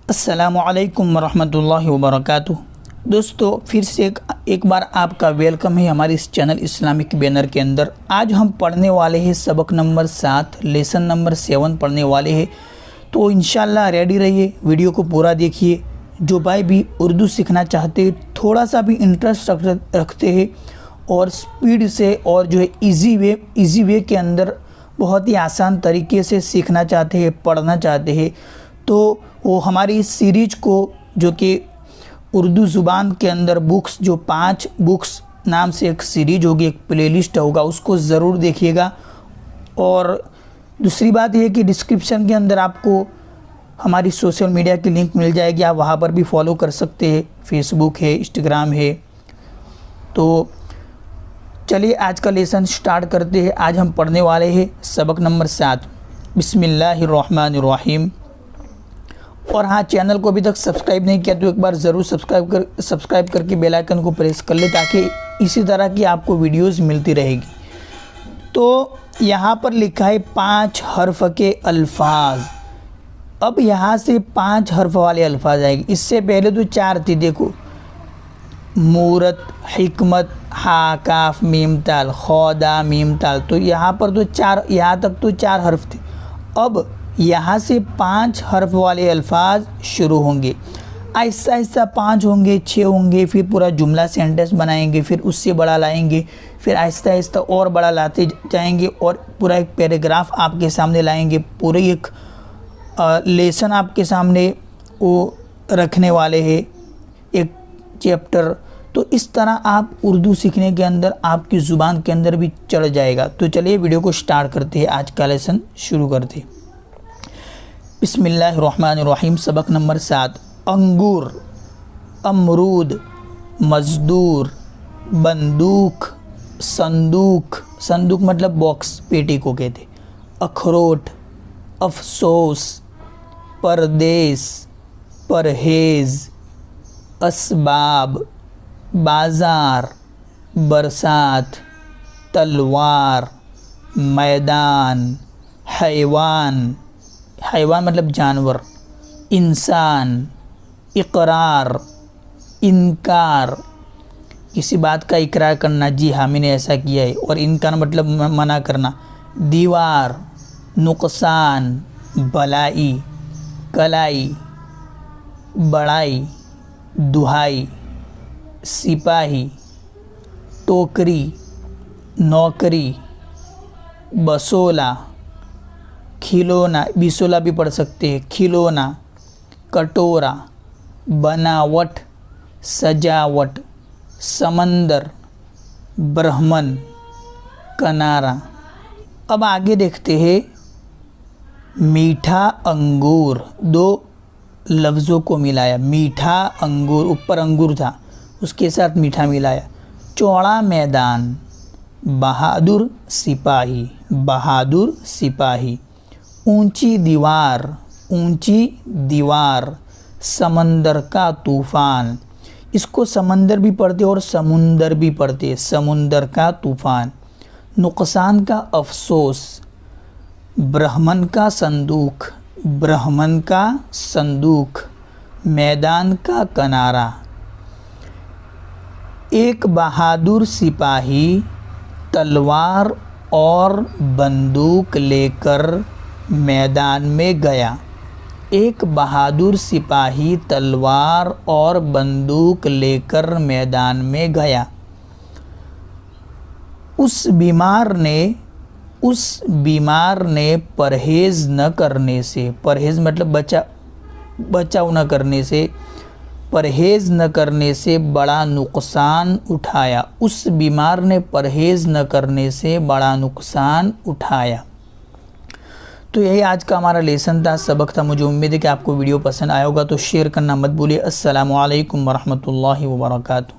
अस्सलामुअलैकुम वरहमतुल्लाहि वबरकातुह। दोस्तों फिर से एक बार आपका वेलकम है हमारे इस चैनल इस्लामिक बैनर के अंदर। आज हम पढ़ने वाले हैं सबक नंबर 7 लेसन नंबर 7 पढ़ने वाले हैं। तो इंशाल्लाह रेडी रहिए, वीडियो को पूरा देखिए। जो भाई भी उर्दू सीखना चाहते हैं, थोड़ा सा भी इंटरेस्ट रखते हैं और स्पीड से और जो है इजी वे के अंदर बहुत ही आसान तरीके से सीखना चाहते हैं, पढ़ना चाहते हैं, तो वो हमारी इस सीरीज़ को जो कि उर्दू ज़ुबान के अंदर बुक्स, जो 5 बुक्स नाम से एक सीरीज़ होगी, एक प्लेलिस्ट होगा, उसको ज़रूर देखिएगा। और दूसरी बात यह कि डिस्क्रिप्शन के अंदर आपको हमारी सोशल मीडिया की लिंक मिल जाएगी, आप वहाँ पर भी फॉलो कर सकते हैं। फेसबुक है, इंस्टाग्राम है। तो चलिए आज का लेसन स्टार्ट करते हैं। आज हम पढ़ने वाले हैं सबक नंबर 7 बिस्मिल्लाहिर्रहमानिर्रहीम। और हाँ, चैनल को अभी तक सब्सक्राइब नहीं किया तो एक बार ज़रूर सब्सक्राइब करके बेल आइकन को प्रेस कर ले, ताकि इसी तरह की आपको वीडियोस मिलती रहेगी। तो यहाँ पर लिखा है 5 हर्फ के अल्फाज। अब यहाँ से 5 हर्फ वाले अल्फाज आएंगे। इससे पहले तो 4 थी, देखो, मूरत, हिकमत, हा, काफ, मीम, ताल, खौदा, मीम, ताल। तो यहाँ पर तो 4, यहाँ तक तो 4 हर्फ थे। अब यहाँ से 5 हर्फ वाले अल्फाज शुरू होंगे। आहिस्ता आहिस्ता 5 होंगे, 6 होंगे, फिर पूरा जुमला सेंटेंस बनाएंगे, फिर उससे बड़ा लाएंगे, फिर आहिस्ता आहिस्ता और बड़ा लाते जाएंगे और पूरा एक पैराग्राफ आपके सामने लाएंगे। पूरे एक लेसन आपके सामने वो रखने वाले हैं, एक चैप्टर। तो इस तरह आप उर्दू सीखने के अंदर आपकी ज़ुबान के अंदर भी चढ़ जाएगा। तो चलिए वीडियो को स्टार्ट करते हैं, आज का लेसन शुरू करते हैं। बिस्मिल्लाहिर्रहमानिर्रहीम। सबक नंबर 7 अंगूर, अमरूद, मजदूर, बंदूक, संदूक, संदूक मतलब बॉक्स, पेटी को कहते, अखरोट, अफसोस, परदेस, परहेज़, असबाब, बाज़ार, बरसात, तलवार, मैदान, हैवान, हैवान मतलब जानवर, इंसान, इकरार, इनकार, किसी बात का इकरार करना, जी हाँ मैंने ऐसा किया है, और इनकार मतलब मना करना, दीवार, नुकसान, भलाई, कलाई, बड़ाई, दुहाई, सिपाही, टोकरी, नौकरी, बसोला, खिलौना, बिसोला भी पढ़ सकते हैं, खिलौना, कटोरा, बनावट, सजावट, समंदर, ब्रह्मन, किनारा। अब आगे देखते हैं। मीठा अंगूर, 2 लफ्ज़ों को मिलाया। मीठा अंगूर, ऊपर अंगूर था, उसके साथ मीठा मिलाया। चौड़ा मैदान, बहादुर सिपाही, बहादुर सिपाही। ऊंची दीवार, ऊंची दीवार, समंदर का तूफ़ान। इसको समंदर भी पढ़ते और समुंदर भी पढ़ते, समुंदर का तूफ़ान। नुकसान का अफसोस, ब्रह्मन का संदूक, ब्रह्मन का संदूक, मैदान का किनारा। एक बहादुर सिपाही तलवार और बंदूक लेकर मैदान में गया। एक बहादुर सिपाही तलवार और बंदूक लेकर मैदान में गया। उस बीमार ने परहेज़ न करने से, परहेज़ मतलब बचाव न करने से, परहेज़ न करने से बड़ा नुकसान उठाया। उस बीमार ने परहेज़ न करने से बड़ा नुकसान उठाया। तो यही आज का हमारा लेसन था, सबक था। मुझे उम्मीद है कि आपको वीडियो पसंद आया होगा, तो शेयर करना मत भूलिए। अस्सलामु अलैकुम वरहमतुल्लाहि वबरकातुहू।